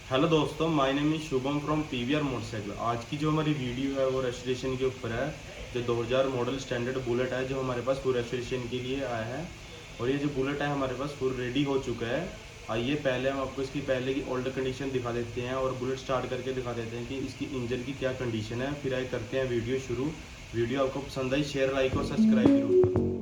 Hello दोस्तों, my name is Shubham from PVR motorcycle. आज की जो हमारी वीडियो है वो रजिस्ट्रेशन के ऊपर है। जो 2000 मॉडल स्टैंडर्ड बुलेट है जो हमारे पास फुल रजिस्ट्रेशन के लिए आया है। और ये जो बुलेट है हमारे पास फुल रेडी हो चुका है। आइए पहले हम आपको इसकी पहले की ओल्ड कंडीशन दिखा देते हैं और बुलेट स्टार्ट करके दिखा देते हैं कि इसकी इंजन की क्या कंडीशन है। फिर आए करते हैं वीडियो शुरू। वीडियो आपको पसंद आई शेयर, लाइक और सब्सक्राइब जरूर करो।